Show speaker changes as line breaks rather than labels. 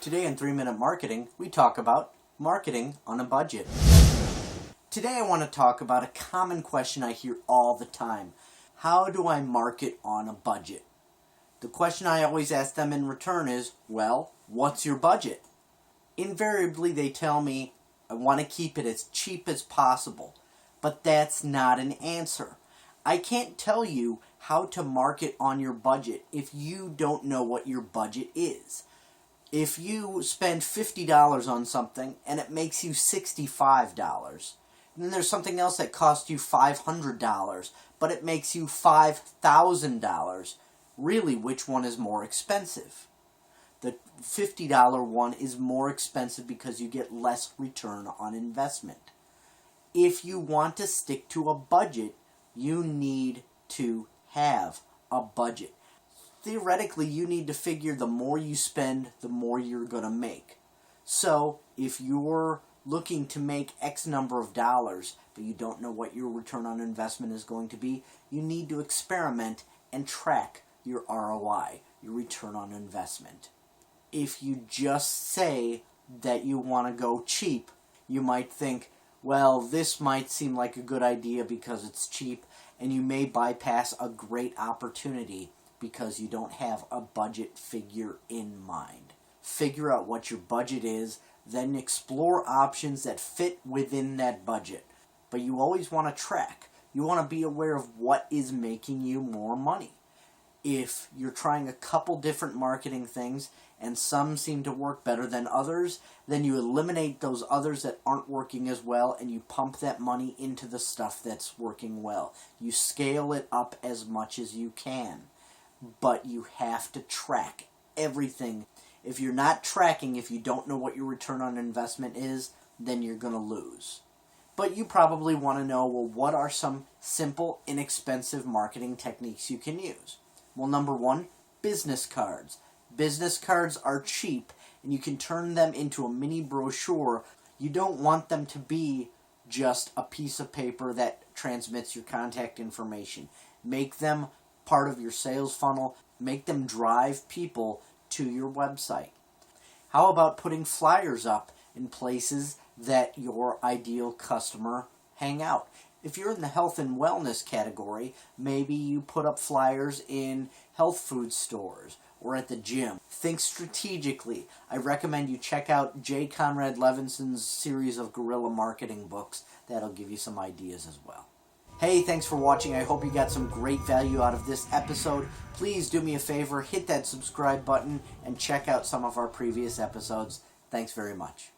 Today in 3-Minute Marketing, we talk about marketing on a budget. Today I want to talk about a common question I hear all the time. How do I market on a budget? The question I always ask them in return is, well, what's your budget? Invariably they tell me, I want to keep it as cheap as possible. But that's not an answer. I can't tell you how to market on your budget if you don't know what your budget is. If you spend $50 on something and it makes you $65, and then there's something else that costs you $500, but it makes you $5,000, really, which one is more expensive? The $50 one is more expensive because you get less return on investment. If you want to stick to a budget, you need to have a budget. Theoretically, you need to figure the more you spend, the more you're going to make. So, if you're looking to make X number of dollars, but you don't know what your return on investment is going to be, you need to experiment and track your ROI, your return on investment. If you just say that you want to go cheap, you might think, well, this might seem like a good idea because it's cheap, and you may bypass a great opportunity because you don't have a budget figure in mind. Figure out what your budget is, then explore options that fit within that budget. But you always want to track. You want to be aware of what is making you more money. If you're trying a couple different marketing things and some seem to work better than others, then you eliminate those others that aren't working as well and you pump that money into the stuff that's working well. You scale it up as much as you can. But you have to track everything. If you're not tracking, if you don't know what your return on investment is, then you're going to lose. But you probably want to know, well, what are some simple, inexpensive marketing techniques you can use? Well, number one, business cards. Business cards are cheap, and you can turn them into a mini brochure. You don't want them to be just a piece of paper that transmits your contact information. Make them part of your sales funnel. Make them drive people to your website. How about putting flyers up in places that your ideal customer hang out? If you're in the health and wellness category, maybe you put up flyers in health food stores or at the gym. Think strategically. I recommend you check out J. Conrad Levinson's series of guerrilla marketing books. That'll give you some ideas as well. Hey, thanks for watching. I hope you got some great value out of this episode. Please do me a favor, hit that subscribe button, and check out some of our previous episodes. Thanks very much.